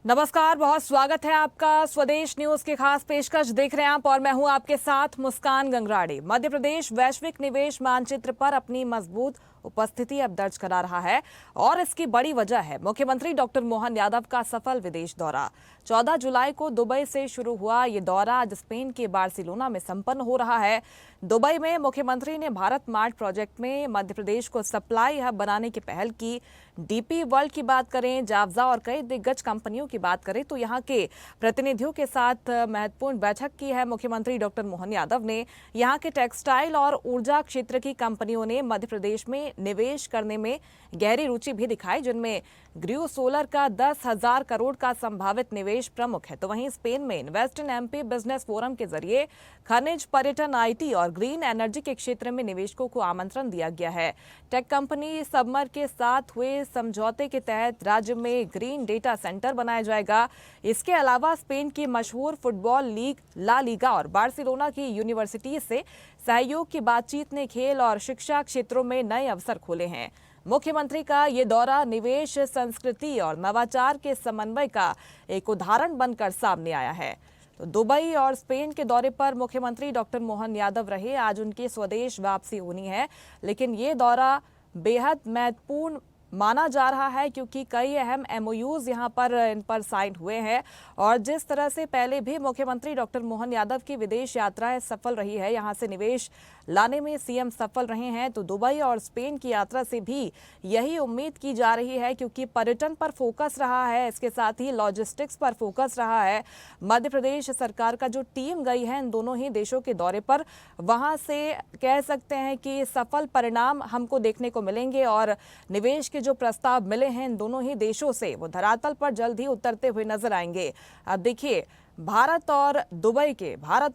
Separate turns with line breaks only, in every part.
नमस्कार, बहुत स्वागत है आपका स्वदेश न्यूज की खास पेशकश देख रहे हैं आप और मैं हूं आपके साथ मुस्कान गंगराड़ी। मध्य प्रदेश वैश्विक निवेश मानचित्र पर अपनी मजबूत उपस्थिति अब दर्ज करा रहा है और इसकी बड़ी वजह है मुख्यमंत्री डॉक्टर मोहन यादव का सफल विदेश दौरा। 14 जुलाई को दुबई से शुरू हुआ ये दौरा आज स्पेन के बार्सिलोना में संपन्न हो रहा है। दुबई में मुख्यमंत्री ने भारत मार्ट प्रोजेक्ट में मध्य प्रदेश को सप्लाई हब बनाने की पहल की। डीपी वर्ल्ड की बात करें, जावजा और कई दिग्गज कंपनियों की बात करें तो यहाँ के प्रतिनिधियों के साथ महत्वपूर्ण बैठक की है मुख्यमंत्री डॉक्टर मोहन यादव ने। यहाँ के टेक्सटाइल और ऊर्जा क्षेत्र की कंपनियों ने मध्य प्रदेश में निवेश करने में गहरी रुचि भी दिखाई, जिनमें ग्रीव सोलर का 10,000 करोड़ का संभावित निवेश प्रमुख है। तो वहीं स्पेन में invest in MP business forum के जरिए खनिज, पर्यटन, आईटी और ग्रीन एनर्जी के क्षेत्र में निवेशकों को आमंत्रण दिया गया है। टेक कंपनी सबमर के साथ हुए समझौते के तहत राज्य में ग्रीन डेटा सेंटर बनाया जाएगा। इसके अलावा स्पेन की मशहूर फुटबॉल लीग ला लीगा और बार्सिलोना की यूनिवर्सिटी से सहयोग की बातचीत ने खेल और शिक्षा क्षेत्रों में नए अवसर खोले हैं। मुख्यमंत्री का ये दौरा निवेश, संस्कृति और नवाचार के समन्वय का एक उदाहरण बनकर सामने आया है। तो दुबई और स्पेन के दौरे पर मुख्यमंत्री डॉक्टर मोहन यादव रहे। आज उनकी स्वदेश वापसी होनी है, लेकिन ये दौरा बेहद महत्वपूर्ण माना जा रहा है क्योंकि कई अहम एमओयूज यहाँ पर इन पर साइन हुए हैं। और जिस तरह से पहले भी मुख्यमंत्री डॉक्टर मोहन यादव की विदेश यात्राएं सफल रही है, यहाँ से निवेश लाने में सीएम सफल रहे हैं, तो दुबई और स्पेन की यात्रा से भी यही उम्मीद की जा रही है क्योंकि पर्यटन पर फोकस रहा है, इसके साथ ही लॉजिस्टिक्स पर फोकस रहा है। मध्य प्रदेश सरकार का जो टीम गई है इन दोनों ही देशों के दौरे पर, वहाँ से कह सकते हैं कि सफल परिणाम हमको देखने को मिलेंगे और निवेश जो प्रस्ताव मिले हैं इन दोनों ही देशों से वो धरातल पर जल्द ही उतरते हुए नजर आएंगे। अब देखिए, भारत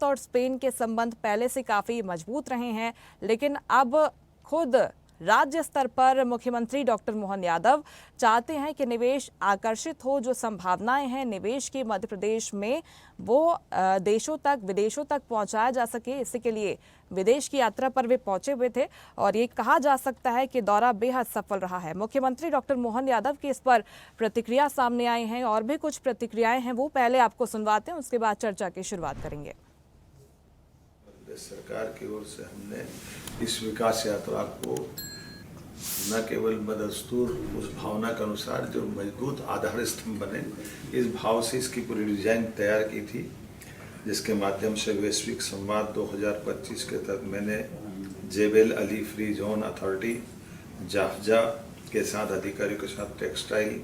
और स्पेन के संबंध पहले से काफी मजबूत रहे हैं, लेकिन अब खुद राज्य स्तर पर मुख्यमंत्री डॉक्टर मोहन यादव चाहते हैं कि निवेश आकर्षित हो, जो संभावनाएं हैं निवेश की मध्य प्रदेश में वो देशों तक, विदेशों तक पहुंचाया जा सके। इसी के लिए विदेश की यात्रा पर वे पहुंचे हुए थे और ये कहा जा सकता है कि दौरा बेहद सफल रहा है। मुख्यमंत्री डॉक्टर मोहन यादव की इस पर प्रतिक्रिया सामने आई हैं और भी कुछ प्रतिक्रियाएं हैं, वो पहले आपको सुनवाते हैं, उसके बाद चर्चा की शुरुआत करेंगे।
सरकार की ओर से हमने इस विकास यात्रा को न केवल बदस्तूर उस भावना के अनुसार जो मजबूत आधार स्तंभ बने, इस भाव से इसकी पूरी डिजाइन तैयार की थी, जिसके माध्यम से वैश्विक संवाद 2025 के तहत मैंने Jebel Ali free zone authority, JAFZA के साथ अधिकारियों के साथ टेक्सटाइल,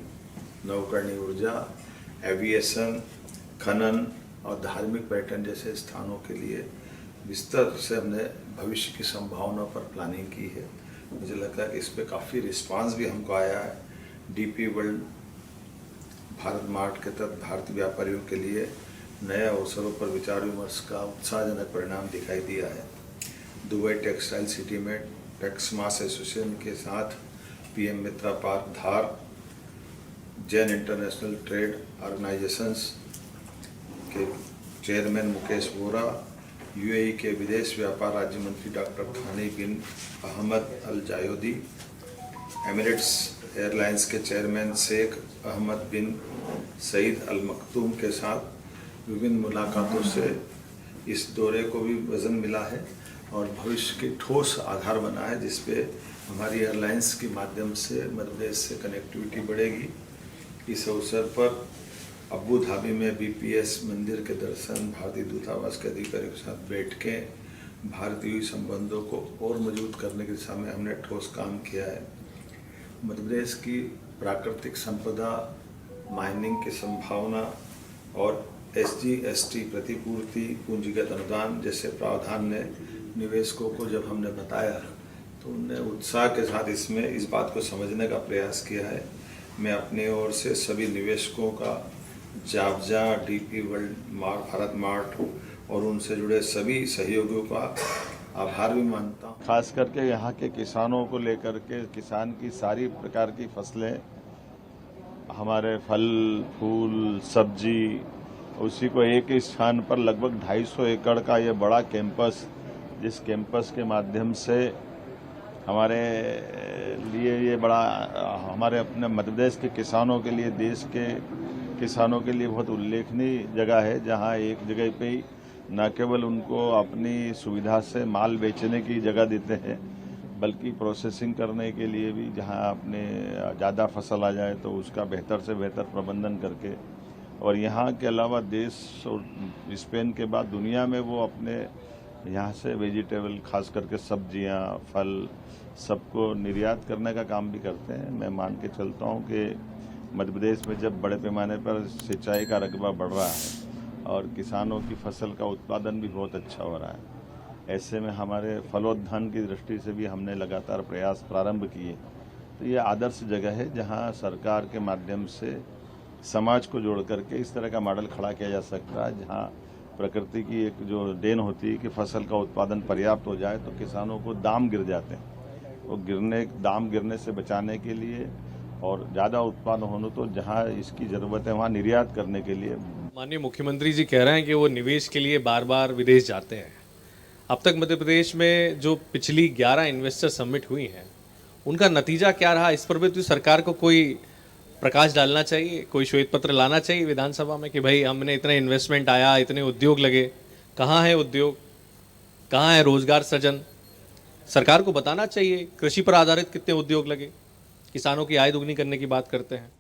नवकरणीय ऊर्जा, एविएशन, खनन और धार्मिक पर्यटन जैसे स्थानों के लिए विस्तार से हमने भविष्य की संभावना पर प्लानिंग की है। मुझे लगता है कि इस पे काफ़ी रिस्पांस भी हमको आया है। डीपी वर्ल्ड भारत मार्ट के तहत भारतीय व्यापारियों के लिए नए अवसरों पर विचार विमर्श का उत्साहजनक परिणाम दिखाई दिया है। दुबई टेक्सटाइल सिटी में टेक्समास एसोसिएशन के साथ पीएम मित्रा पार्क धार, जैन इंटरनेशनल ट्रेड ऑर्गेनाइजेशंस के चेयरमैन मुकेश वोरा, यूएई के विदेश व्यापार राज्य मंत्री डॉक्टर थानी बिन अहमद अल जायोदी, एमिरेट्स एयरलाइंस के चेयरमैन शेख अहमद बिन सईद अल मखतूम के साथ विभिन्न मुलाकातों से इस दौरे को भी वजन मिला है और भविष्य की ठोस आधार बना है, जिसपे हमारी एयरलाइंस के माध्यम से मध्य प्रदेश से कनेक्टिविटी बढ़ेगी। इस अवसर पर अबू धाबी में बीपीएस मंदिर के दर्शन, भारतीय दूतावास के अधिकारियों के साथ बैठकें, भारतीय संबंधों को और मजबूत करने की दिशा में हमने ठोस काम किया है। मध्य प्रदेश की प्राकृतिक संपदा, माइनिंग की संभावना और एसजी/एसटी प्रतिपूर्ति, पूंजीगत अनुदान जैसे प्रावधान ने निवेशकों को जब हमने बताया तो उन्होंने उत्साह के साथ इसमें इस बात को समझने का प्रयास किया है। मैं अपनी ओर से सभी निवेशकों का, जावजा, डीपी वर्ल्ड, भारत मार्ट और उनसे जुड़े सभी सहयोगियों का आभार भी मानता हूँ।
खास करके यहाँ के किसानों को लेकर के, किसान की सारी प्रकार की फसलें, हमारे फल, फूल, सब्जी, उसी को एक ही स्थान पर लगभग 250 एकड़ का ये बड़ा कैंपस, जिस कैंपस के माध्यम से हमारे लिए ये बड़ा, हमारे अपने मध्य प्रदेश के किसानों के लिए, देश के किसानों के लिए बहुत उल्लेखनीय जगह है, जहां एक जगह पे ही न केवल उनको अपनी सुविधा से माल बेचने की जगह देते हैं, बल्कि प्रोसेसिंग करने के लिए भी, जहां अपने ज़्यादा फसल आ जाए तो उसका बेहतर से बेहतर प्रबंधन करके, और यहाँ के अलावा देश और स्पेन के बाद दुनिया में वो अपने यहाँ से वेजिटेबल, खास करके सब्जियाँ, फल, सबको निर्यात करने का काम भी करते हैं। मैं मान के चलता हूँ कि मध्य प्रदेश में जब बड़े पैमाने पर सिंचाई का रकबा बढ़ रहा है और किसानों की फसल का उत्पादन भी बहुत अच्छा हो रहा है, ऐसे में हमारे फलोद्यान की दृष्टि से भी हमने लगातार प्रयास प्रारंभ किए। तो ये आदर्श जगह है जहाँ सरकार के माध्यम से समाज को जोड़ करके इस तरह का मॉडल खड़ा किया जा सकता है, जहाँ प्रकृति की एक जो देन होती है कि फसल का उत्पादन पर्याप्त हो जाए तो किसानों को दाम गिर जाते हैं, वो दाम गिरने से बचाने के लिए और ज़्यादा उत्पादन होने तो जहाँ इसकी ज़रूरत है वहाँ निर्यात करने के लिए।
माननीय मुख्यमंत्री जी कह रहे हैं कि वो निवेश के लिए बार बार विदेश जाते हैं। अब तक मध्य प्रदेश में जो पिछली 11 इन्वेस्टर समिट हुई हैं, उनका नतीजा क्या रहा, इस पर भी तो सरकार को कोई प्रकाश डालना चाहिए, कोई श्वेत पत्र लाना चाहिए विधानसभा में कि भाई हमने इतने इन्वेस्टमेंट आया, इतने उद्योग लगे, कहाँ है उद्योग, कहाँ है रोजगार सृजन। सरकार को बताना चाहिए कृषि पर आधारित कितने उद्योग लगे, किसानों की आय दुगनी करने की बात करते हैं।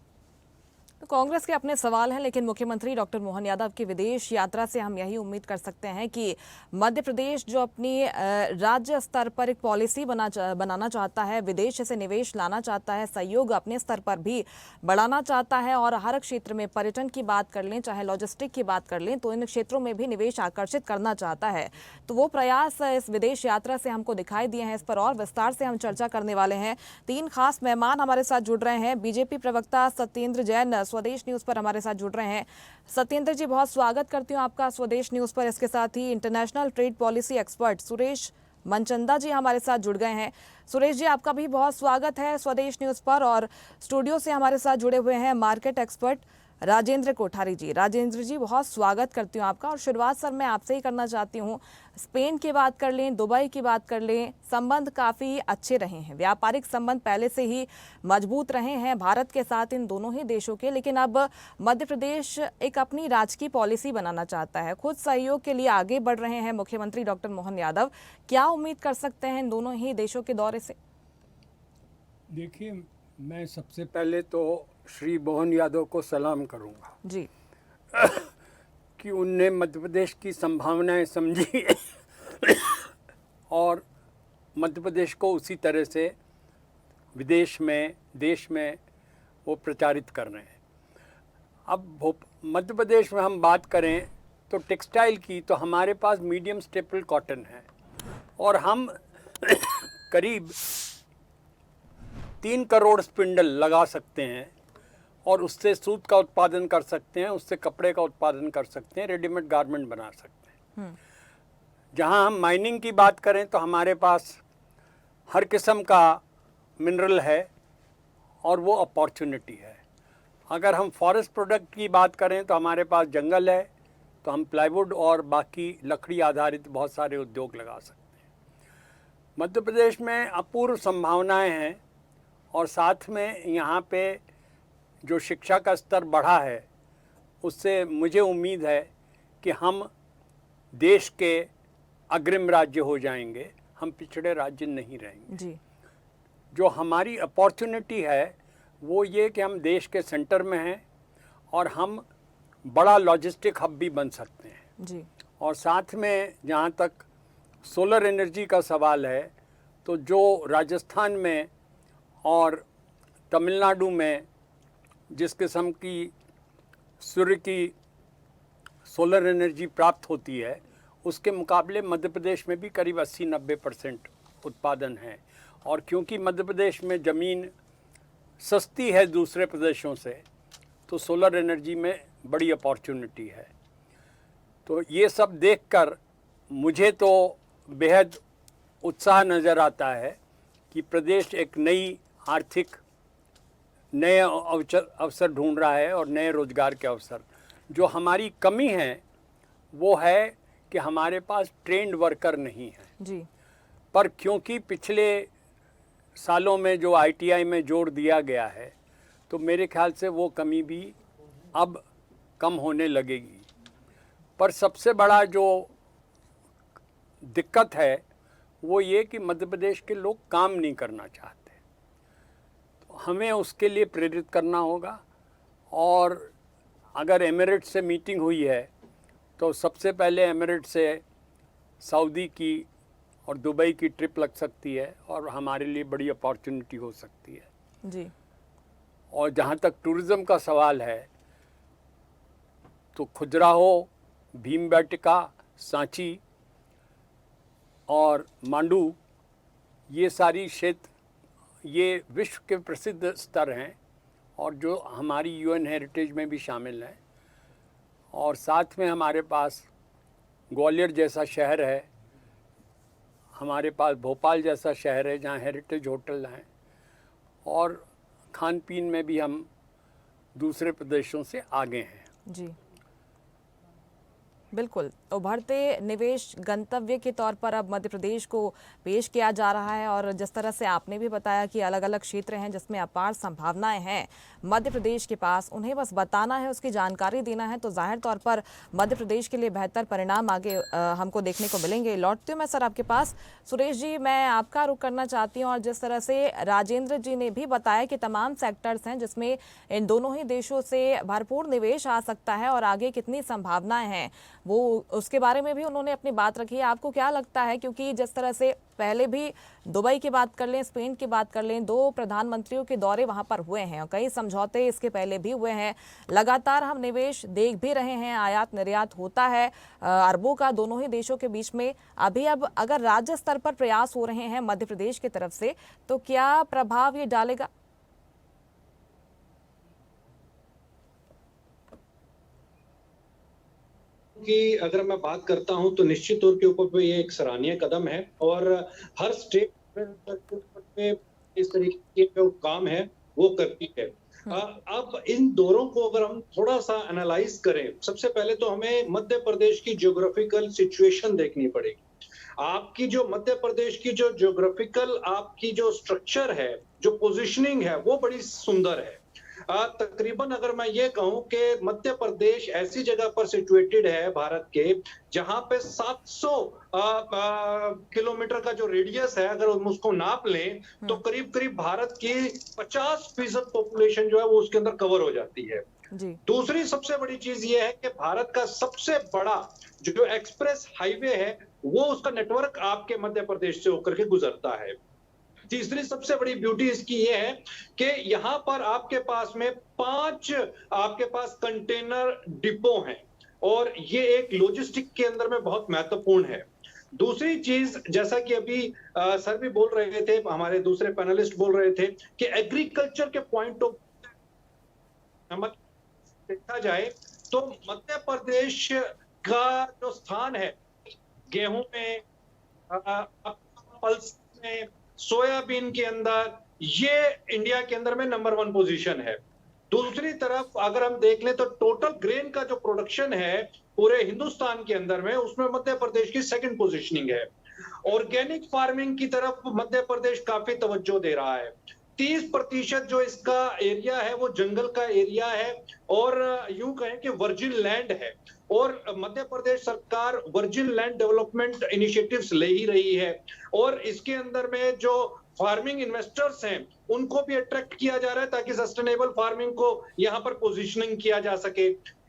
तो कांग्रेस के अपने सवाल हैं, लेकिन मुख्यमंत्री डॉक्टर मोहन यादव की विदेश यात्रा से हम यही उम्मीद कर सकते हैं कि मध्य प्रदेश जो अपनी राज्य स्तर पर एक पॉलिसी बनाना चाहता है, विदेश से निवेश लाना चाहता है, सहयोग अपने स्तर पर भी बढ़ाना चाहता है और हर क्षेत्र में पर्यटन की बात कर लें, चाहे लॉजिस्टिक की बात कर लें, तो इन क्षेत्रों में भी निवेश आकर्षित करना चाहता है। तो वो प्रयास इस विदेश यात्रा से हमको दिखाई दिए हैं। इस पर और विस्तार से हम चर्चा करने वाले हैं। 3 खास मेहमान हमारे साथ जुड़ रहे हैं। बीजेपी प्रवक्ता सत्येंद्र जैन स्वदेश न्यूज पर हमारे साथ जुड़ रहे हैं। सत्येंद्र जी, बहुत स्वागत करती हूं आपका स्वदेश न्यूज पर। इसके साथ ही international trade policy expert Suresh Manchanda ji हमारे साथ जुड़ गए हैं। सुरेश जी, आपका भी बहुत स्वागत है स्वदेश न्यूज पर। और स्टूडियो से हमारे साथ जुड़े हुए हैं मार्केट एक्सपर्ट राजेंद्र कोठारी जी। राजेंद्र जी, बहुत स्वागत करती हूँ आपका। और शुरुआत सर मैं आपसे ही करना चाहती हूँ। स्पेन की बात कर लें, दुबई की बात कर लें, संबंध काफ़ी अच्छे रहे हैं, व्यापारिक संबंध पहले से ही मजबूत रहे हैं भारत के साथ, इन दोनों ही देशों के। लेकिन अब मध्य प्रदेश एक अपनी राजकीय पॉलिसी बनाना चाहता है, खुद सहयोग के लिए आगे बढ़ रहे हैं मुख्यमंत्री डॉक्टर मोहन यादव। क्या उम्मीद कर सकते हैं इन दोनों ही देशों के दौरे से?
देखिए, मैं सबसे पहले तो श्री मोहन यादव को सलाम करूंगा
जी
कि उनने मध्य प्रदेश की संभावनाएं समझी और मध्य प्रदेश को उसी तरह से विदेश में, देश में वो प्रचारित कर रहे हैं। अब मध्य प्रदेश में हम बात करें तो टेक्सटाइल की, तो हमारे पास मीडियम स्टेपल कॉटन है और हम करीब 3 करोड़ स्पिंडल लगा सकते हैं और उससे सूत का उत्पादन कर सकते हैं, उससे कपड़े का उत्पादन कर सकते हैं, रेडीमेड गारमेंट बना सकते हैं। जहां हम माइनिंग की बात करें तो हमारे पास हर किस्म का मिनरल है और वो अपॉर्चुनिटी है। अगर हम फॉरेस्ट प्रोडक्ट की बात करें तो हमारे पास जंगल है, तो हम प्लाईवुड और बाकी लकड़ी आधारित बहुत सारे उद्योग लगा सकते हैं। मध्य प्रदेश में अपूर्व संभावनाएं हैं और साथ में यहाँ पे जो शिक्षा का स्तर बढ़ा है उससे मुझे उम्मीद है कि हम देश के अग्रिम राज्य हो जाएंगे, हम पिछड़े राज्य नहीं रहेंगे
जी।
जो हमारी अपॉर्चुनिटी है वो ये कि हम देश के सेंटर में हैं और हम बड़ा लॉजिस्टिक हब भी बन सकते हैं
जी।
और साथ में जहाँ तक सोलर एनर्जी का सवाल है, तो जो राजस्थान में और तमिलनाडु में जिस किस्म की सूर्य की सोलर एनर्जी प्राप्त होती है, उसके मुकाबले मध्य प्रदेश में भी करीब 80-90% उत्पादन है। और क्योंकि मध्य प्रदेश में ज़मीन सस्ती है दूसरे प्रदेशों से, तो सोलर एनर्जी में बड़ी अपॉर्चुनिटी है। तो ये सब देखकर मुझे तो बेहद उत्साह नज़र आता है कि प्रदेश एक नई आर्थिक नए अवसर ढूंढ रहा है और नए रोजगार के अवसर। जो हमारी कमी है वो है कि हमारे पास ट्रेंड वर्कर नहीं है
जी।
पर क्योंकि पिछले सालों में जो ITI में जोर दिया गया है, तो मेरे ख्याल से वो कमी भी अब कम होने लगेगी। पर सबसे बड़ा जो दिक्कत है वो ये कि मध्य प्रदेश के लोग काम नहीं करना चाहते, तो हमें उसके लिए प्रेरित करना होगा। और अगर एमिरेट से मीटिंग हुई है तो सबसे पहले एमिरेट से सऊदी की और दुबई की ट्रिप लग सकती है और हमारे लिए बड़ी अपॉर्चुनिटी हो सकती है।
जी।
और जहाँ तक टूरिज़्म का सवाल है तो खजुराहो, भीमबेटका, सांची और मांडू, ये सारी क्षेत्र ये विश्व के प्रसिद्ध स्तर हैं और जो हमारी यूएन हेरिटेज में भी शामिल हैं। और साथ में हमारे पास ग्वालियर जैसा शहर है, हमारे पास भोपाल जैसा शहर है जहाँ हेरिटेज होटल हैं, और खान पीन में भी हम दूसरे प्रदेशों से आगे हैं।
जी बिल्कुल, उभरते निवेश गंतव्य के तौर पर अब मध्य प्रदेश को पेश किया जा रहा है। और जिस तरह से आपने भी बताया कि अलग अलग क्षेत्र हैं जिसमें अपार संभावनाएं हैं मध्य प्रदेश के पास, उन्हें बस बताना है, उसकी जानकारी देना है, तो जाहिर तौर पर मध्य प्रदेश के लिए बेहतर परिणाम आगे हमको देखने को मिलेंगे। लौटती हूँ मैं सर आपके पास। सुरेश जी, मैं आपका रुख करना चाहती हूँ। और जिस तरह से राजेंद्र जी ने भी बताया कि तमाम सेक्टर्स हैं जिसमें इन दोनों ही देशों से भरपूर निवेश आ सकता है और आगे कितनी संभावनाएं हैं वो उसके बारे में भी उन्होंने अपनी बात रखी है। आपको क्या लगता है, क्योंकि जिस तरह से पहले भी दुबई की बात कर लें, स्पेन की बात कर लें, 2 प्रधानमंत्रियों के दौरे वहां पर हुए हैं और कई समझौते इसके पहले भी हुए हैं, लगातार हम निवेश देख भी रहे हैं, आयात निर्यात होता है अरबों का दोनों ही देशों के बीच में। अभी अब अगर राज्य स्तर पर प्रयास हो रहे हैं मध्य प्रदेश की तरफ से, तो क्या प्रभाव ये डालेगा?
कि अगर मैं बात करता हूं तो निश्चित तौर के ऊपर ये एक सराहनीय कदम है और हर स्टेट पे इस तरीके का जो काम है वो करती है। अब इन दौरों को अगर हम थोड़ा सा एनालाइज करें, सबसे पहले तो हमें मध्य प्रदेश की ज्योग्राफिकल सिचुएशन देखनी पड़ेगी। आपकी जो मध्य प्रदेश की जो ज्योग्राफिकल आपकी जो स्ट्रक्चर है, जो पोजीशनिंग है, वो बड़ी सुंदर है। तकरीबन अगर मैं ये कहूं कि मध्य प्रदेश ऐसी जगह पर सिचुएटेड है भारत के जहां पे 700 किलोमीटर का जो रेडियस है, अगर हम उसको नाप लें तो करीब करीब भारत की 50% पॉपुलेशन जो है वो उसके अंदर कवर हो जाती है।
जी।
दूसरी सबसे बड़ी चीज ये है कि भारत का सबसे बड़ा जो एक्सप्रेस हाईवे है वो उसका नेटवर्क आपके मध्य प्रदेश से होकर के गुजरता है। तीसरी सबसे बड़ी ब्यूटी इसकी ये है कि यहाँ पर आपके पास में 5 आपके पास कंटेनर डिपो हैं और ये एक लॉजिस्टिक के अंदर में बहुत महत्वपूर्ण है। दूसरी चीज, जैसा कि अभी सर भी बोल रहे थे, हमारे दूसरे पैनलिस्ट बोल रहे थे कि एग्रीकल्चर के पॉइंट ऑफ देखा जाए तो मध्य प्रदेश का जो स्थान है गेहूं में, पल्स में, सोयाबीन के अंदर, ये इंडिया के अंदर में नंबर 1 पोजीशन है। दूसरी तरफ अगर हम देख लें तो टोटल ग्रेन का जो प्रोडक्शन है पूरे हिंदुस्तान के अंदर में, उसमें मध्य प्रदेश की 2nd पोजीशनिंग है। ऑर्गेनिक फार्मिंग की तरफ मध्य प्रदेश काफी तवज्जो दे रहा है। 30% जो इसका एरिया है वो जंगल का एरिया है और यूं कहें कि वर्जिन लैंड है और मध्य प्रदेश सरकार वर्जिन लैंड डेवलपमेंट इनिशिएटिव्स ले ही रही है और इसके अंदर में जो फार्मिंग इन्वेस्टर्स हैं उनको भी अट्रैक्ट किया जा रहा है ताकि सस्टेनेबल फार्मिंग को यहाँ पर पोजीशनिंग किया जा सके।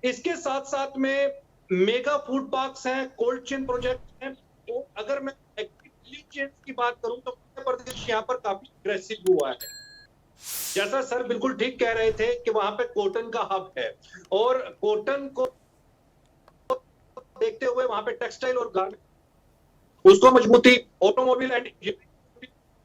इसके साथ साथ में मेगा फूड पार्क्स हैं, कोल्ड चेन प्रोजेक्ट हैं। तो अगर मैं वैल्यू चेन की बात करूं तो मध्य प्रदेश यहाँ पर काफी अग्रेसिव हुआ है। जैसा सर बिल्कुल ठीक कह रहे थे कि वहां पे कॉटन का हब है और कॉटन को देखते हुए वहां पे टेक्सटाइल और गारमेंट उसको मजबूती, ऑटोमोबाइल एंड,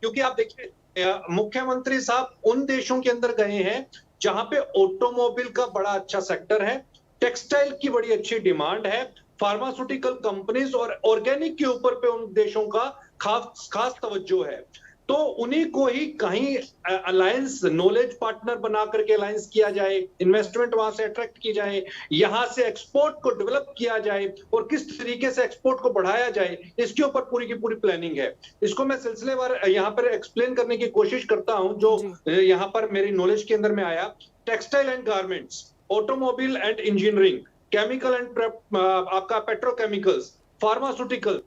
क्योंकि आप देखिए मुख्यमंत्री साहब उन देशों के अंदर गए हैं जहां पे ऑटोमोबाइल का बड़ा अच्छा सेक्टर है, टेक्सटाइल की बड़ी अच्छी डिमांड है, फार्मास्यूटिकल कंपनीज और ऑर्गेनिक के ऊपर पे उन देशों का खास तवज्जो है। तो उन्हीं को ही कहीं अलायंस, नॉलेज पार्टनर बना करके अलायंस किया जाए, इन्वेस्टमेंट वहां से अट्रैक्ट की जाए, यहां से एक्सपोर्ट को डेवलप किया जाए और किस तरीके से एक्सपोर्ट को बढ़ाया जाए, इसके ऊपर पूरी की पूरी प्लानिंग है। इसको मैं सिलसिलेवार यहाँ पर एक्सप्लेन करने की कोशिश करता हूं जो यहाँ पर मेरी नॉलेज के अंदर में आया। Textile and garments, automobile and engineering, chemical and आपका पेट्रोकेमिकल्स, फार्मास्यूटिकल,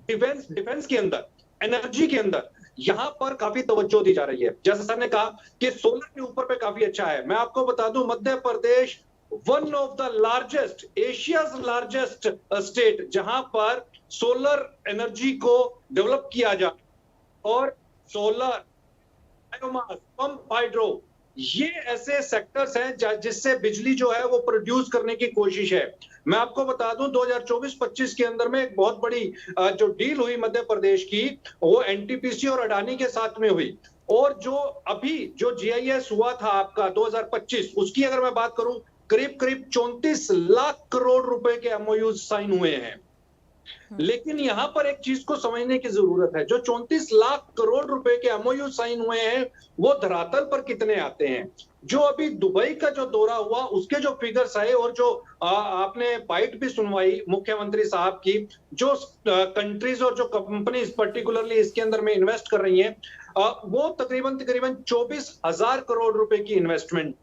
डिफेंस के अंदर, एनर्जी के अंदर यहां पर काफी तवज्जो दी जा रही है। जैसा सर ने कहा कि सोलर के ऊपर पे काफी अच्छा है। मैं आपको बता दूं, Madhya Pradesh one of the largest, Asia's largest state जहां पर सोलर एनर्जी को डेवलप किया जा, और सोलर, बायोमास, पंप हाइड्रो, ये ऐसे सेक्टर्स हैं जिससे बिजली जो है वो प्रोड्यूस करने की कोशिश है। मैं आपको बता दूं 2024-25 के अंदर में एक बहुत बड़ी जो डील हुई मध्य प्रदेश की, वो एनटीपीसी और अडानी के साथ में हुई। और जो अभी जो जीआईएस हुआ था आपका 2025, उसकी अगर मैं बात करूं, करीब करीब 34 लाख करोड़ रुपए के एमओयू साइन हुए हैं। लेकिन यहां पर एक चीज को समझने की जरूरत है, जो 34 लाख करोड़ रुपए के एमओयू साइन हुए हैं, वो धरातल पर कितने आते हैं? जो अभी दुबई का जो दौरा हुआ, उसके जो फिगर्स आए, और जो आपने बाइट भी सुनवाई मुख्यमंत्री साहब की, जो कंट्रीज और जो कंपनीज पर्टिकुलरली इसके अंदर में इन्वेस्ट कर रही हैं, वो तकरीबन 24,000 करोड़ रुपए की इन्वेस्टमेंट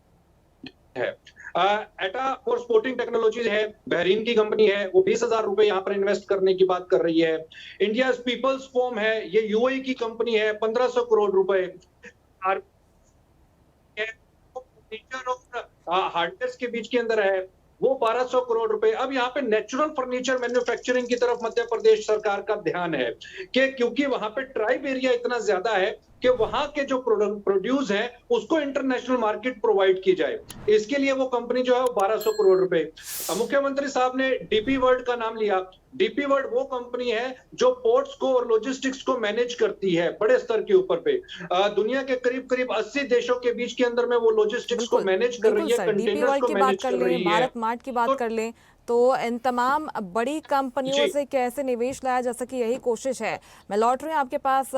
है। एटा फॉर स्पोर्टिंग टेक्नोलॉजीज है, बहरीन की कंपनी है, वो 20,000 रुपए यहाँ पर इन्वेस्ट करने की बात कर रही है। इंडिया पीपल्स फोम है, ये यूएई की कंपनी है, 1500 करोड़ रुपए। फर्नीचर और हार्डवेयर के बीच के अंदर है, वो 1200 करोड़ रुपए। अब यहाँ पे नेचुरल फर्नीचर मैन्युफैक्चरिंग की तरफ मध्य प्रदेश सरकार का ध्यान है, कि क्योंकि वहां पे ट्राइब एरिया इतना ज्यादा है कि वहां के जो प्रोड्यूस है उसको इंटरनेशनल मार्केट प्रोवाइड की जाए। इसके लिए वो कंपनी जो है वो 1200 करोड़ रुपए। मुख्यमंत्री साहब ने डीपी वर्ल्ड का नाम लिया। डीपी वर्ल्ड वो कंपनी है जो पोर्ट्स को और लॉजिस्टिक्स को मैनेज करती है बड़े स्तर के ऊपर पे। दुनिया के करीब करीब 80 देशों के बीच के अंदर में वो लॉजिस्टिक्स को मैनेज कर रही है, कंटेनर्स को मैनेज कर रही है।
भारत मार्ट की बात कर लें तो इन तमाम बड़ी कंपनियों से कैसे निवेश लाया जा सके, यही कोशिश है। मैं लौट रही हूँ आपके पास,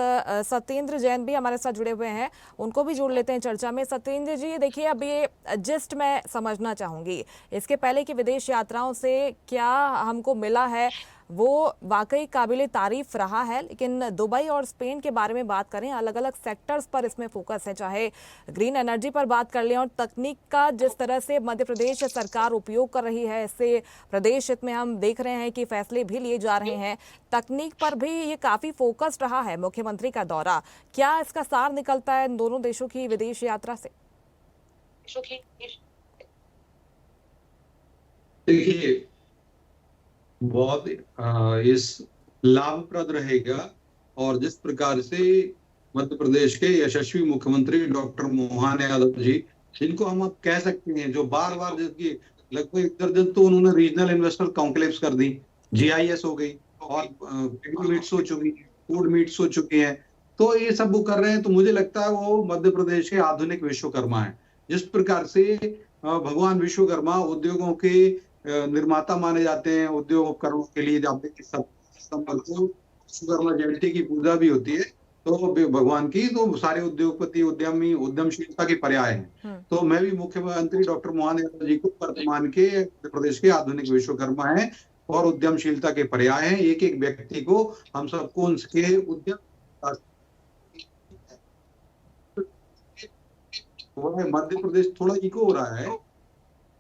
सत्येंद्र जैन भी हमारे साथ जुड़े हुए हैं, उनको भी जोड़ लेते हैं चर्चा में। सत्येंद्र जी, देखिए अब ये जिस्ट मैं समझना चाहूँगी, इसके पहले की विदेश यात्राओं से क्या हमको मिला है वो वाकई काबिले तारीफ रहा है, लेकिन दुबई और स्पेन के बारे में बात करें, अलग अलग सेक्टर्स पर इसमें फोकस है, चाहे ग्रीन एनर्जी पर बात कर लें और तकनीक का जिस तरह से मध्य प्रदेश सरकार उपयोग कर रही है, इससे प्रदेश हित में हम देख रहे हैं कि फैसले भी लिए जा रहे हैं। तकनीक पर भी ये काफी फोकस रहा है मुख्यमंत्री का दौरा। क्या इसका सार निकलता है इन दोनों देशों की विदेश यात्रा से?
देखिए, बहुत इस लाभप्रद रहेगा, और जिस प्रकार से मध्य प्रदेश के यशस्वी मुख्यमंत्री डॉक्टर मोहन यादव जी, जिनको हम अब कह सकते हैं, जो बार बार जिसकी लगभग 1 दर्जन तो उन्होंने रीजनल इन्वेस्टर कॉन्क्लेव्स कर दी, जीआईएस हो गई, और मीट्स हो चुकी है, फूड मीट्स हो चुके हैं, तो ये सब वो कर रहे हैं। तो मुझे लगता है वो मध्य प्रदेश के आधुनिक विश्वकर्मा है। जिस प्रकार से भगवान विश्वकर्मा उद्योगों के निर्माता माने जाते हैं, उद्योग उपकरणों के लिए जाते हैं, विश्वकर्मा जयंती की पूजा भी होती है तो भगवान की, तो सारे उद्योगपति, उद्यमी, उद्यमशीलता के पर्याय हैं। तो मैं भी मुख्यमंत्री डॉक्टर मोहन यादव जी को वर्तमान के प्रदेश के आधुनिक विश्वकर्मा हैं और उद्यमशीलता के पर्याय हैं। एक एक व्यक्ति को हम सबको उनके उद्यम, मध्य प्रदेश थोड़ा इको हो रहा है,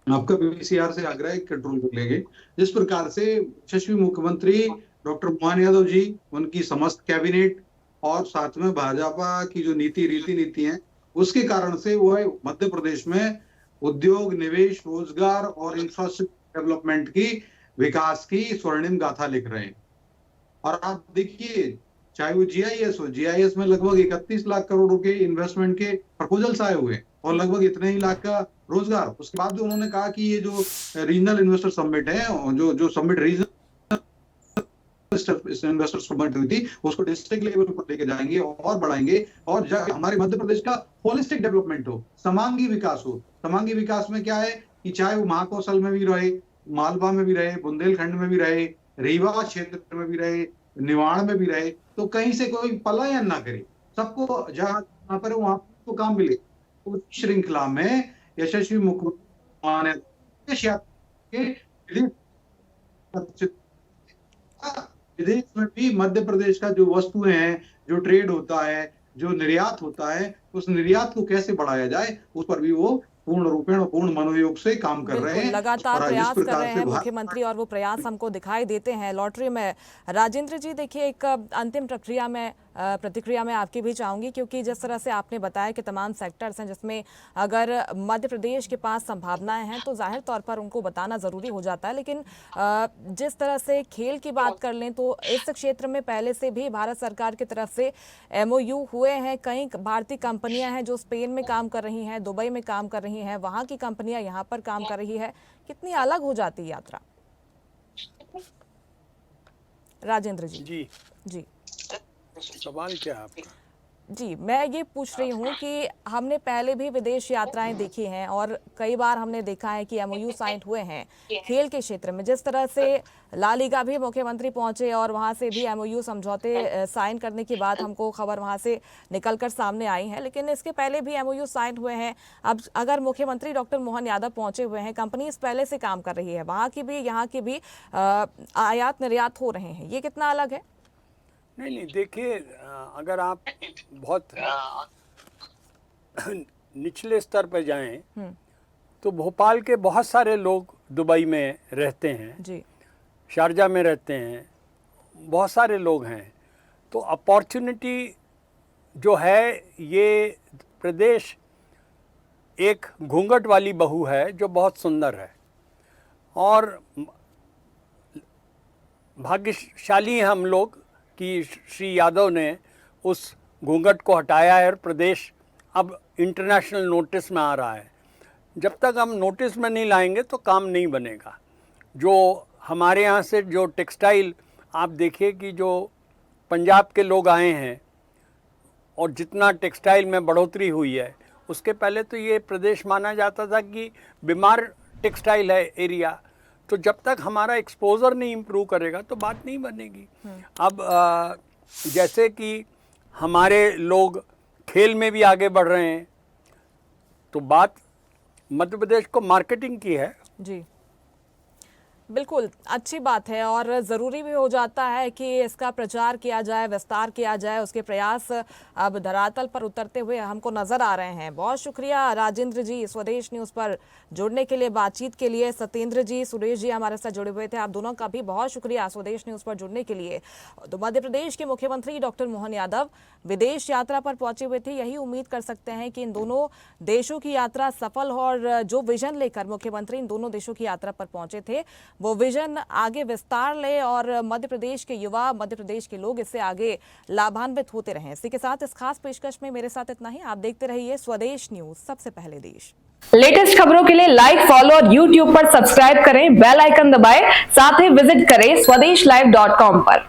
आपका बीसीआर से आग्रह है कंट्रोल कर लेंगे। जिस प्रकार से यशस्वी मुख्यमंत्री डॉक्टर मोहन यादव जी, उनकी समस्त कैबिनेट और साथ में भाजपा की जो रीति नीति है, उसके कारण से वो मध्य प्रदेश में उद्योग, निवेश, रोजगार और इंफ्रास्ट्रक्चर डेवलपमेंट की विकास की स्वर्णिम गाथा लिख रहे हैं। और आप देखिए, चाहे वो जीआईएस में लगभग 31 लाख करोड़ रुपए इन्वेस्टमेंट के प्रपोजल्स आए हुए और लगभग इतने ही लाख का रोजगार। उसके बाद जो उन्होंने कहा कि ये जो रीजनल इन्वेस्टर समिट है, जो समिट रीजनल इन्वेस्टर समिट हुई थी, उसको डिस्ट्रिक्ट लेवल पर लेके जाएंगे और बढ़ाएंगे, और हमारे मध्य प्रदेश का होलिस्टिक डेवलपमेंट हो, समांगी विकास हो। समांगी विकास में क्या है कि चाहे वो महाकौशल में भी रहे, मालवा में भी रहे, बुंदेलखंड में भी रहे, रीवा क्षेत्र में भी रहे, निवाड़ में भी रहे, तो कहीं से कोई पलायन ना करे, सबको जहां पर वहां तो काम मिले। तो श्रृंखला में यशस्वी मुख्यमंत्री विदेश में भी मध्य प्रदेश का जो वस्तुएं हैं, जो ट्रेड होता है, जो निर्यात होता है उस निर्यात को कैसे बढ़ाया जाए, उस पर भी वो पूर्ण रूपेण और पूर्ण मनोयोग से काम कर रहे हैं।
लगातार
और जिस
प्रयास कर
प्रकार
रहे
से
हैं मुख्यमंत्री और वो प्रयास हमको दिखाई देते हैं लॉटरी में। राजेंद्र जी देखिए, एक अंतिम प्रतिक्रिया में आपकी भी चाहूंगी, क्योंकि जिस तरह से आपने बताया कि तमाम सेक्टर्स हैं जिसमें अगर मध्य प्रदेश के पास संभावनाएं हैं तो जाहिर तौर पर उनको बताना ज़रूरी हो जाता है, लेकिन जिस तरह से खेल की बात कर लें तो इस क्षेत्र में पहले से भी भारत सरकार की तरफ से MOU हुए हैं। कई भारतीय कंपनियां हैं जो स्पेन में काम कर रही हैं, दुबई में काम कर रही हैं, वहाँ की कंपनियां यहाँ पर काम कर रही है। कितनी अलग हो जाती है यात्रा? राजेंद्र जी।
जी
जी
सवाल क्या है आपका?
जी, मैं ये पूछ रही हूँ कि हमने पहले भी विदेश यात्राएं देखी हैं और कई बार हमने देखा है कि MOU साइन हुए हैं खेल के क्षेत्र में। जिस तरह से ला लीगा भी मुख्यमंत्री पहुंचे और वहां से भी MOU समझौते साइन करने की बात हमको खबर वहां से निकलकर सामने आई है, लेकिन इसके पहले भी MOU साइन हुए हैं। अब अगर मुख्यमंत्री डॉक्टर मोहन यादव पहुंचे हुए हैं, कंपनीज पहले से काम कर रही है, वहाँ की भी यहाँ की भी आयात निर्यात हो रहे हैं, ये कितना अलग है?
नहीं, देखिए, अगर आप बहुत निचले स्तर पर जाएं तो भोपाल के बहुत सारे लोग दुबई में रहते हैं
जी,
शारजा में रहते हैं, बहुत सारे लोग हैं। तो अपॉर्चुनिटी जो है, ये प्रदेश एक घूंघट वाली बहू है जो बहुत सुंदर है और भाग्यशाली हैं हम लोग कि श्री यादव ने उस घूंघट को हटाया है और प्रदेश अब इंटरनेशनल नोटिस में आ रहा है। जब तक हम नोटिस में नहीं लाएंगे तो काम नहीं बनेगा। जो हमारे यहाँ से जो टेक्सटाइल, आप देखिए कि जो पंजाब के लोग आए हैं और जितना टेक्सटाइल में बढ़ोतरी हुई है, उसके पहले तो ये प्रदेश माना जाता था कि बीमार टेक्सटाइल है एरिया। तो जब तक हमारा एक्सपोजर नहीं इम्प्रूव करेगा तो बात नहीं बनेगी। अब जैसे कि हमारे लोग खेल में भी आगे बढ़ रहे हैं, तो बात मध्य प्रदेश को मार्केटिंग की है।
जी बिल्कुल, अच्छी बात है और ज़रूरी भी हो जाता है कि इसका प्रचार किया जाए, विस्तार किया जाए। उसके प्रयास अब धरातल पर उतरते हुए हमको नज़र आ रहे हैं। बहुत शुक्रिया राजेंद्र जी स्वदेश न्यूज़ पर जुड़ने के लिए, बातचीत के लिए। सत्येंद्र जी, सुरेश जी हमारे साथ जुड़े हुए थे, आप दोनों का भी बहुत शुक्रिया स्वदेश न्यूज़ पर जुड़ने के लिए। तो मध्य प्रदेश के मुख्यमंत्री डॉक्टर मोहन यादव विदेश यात्रा पर पहुंचे हुए थे। यही उम्मीद कर सकते हैं कि इन दोनों देशों की यात्रा सफल हो और जो विजन लेकर मुख्यमंत्री इन दोनों देशों की यात्रा पर पहुंचे थे वो विजन आगे विस्तार ले और मध्य प्रदेश के युवा, मध्य प्रदेश के लोग इससे आगे लाभान्वित होते रहें। इसी के साथ इस खास पेशकश में मेरे साथ इतना ही। आप देखते रहिए स्वदेश न्यूज़, सबसे पहले देश।
लेटेस्ट खबरों के लिए लाइक, फॉलो और YouTube पर सब्सक्राइब करें, बेल आइकन दबाएं, साथ ही विजिट करें swedishlive.com पर।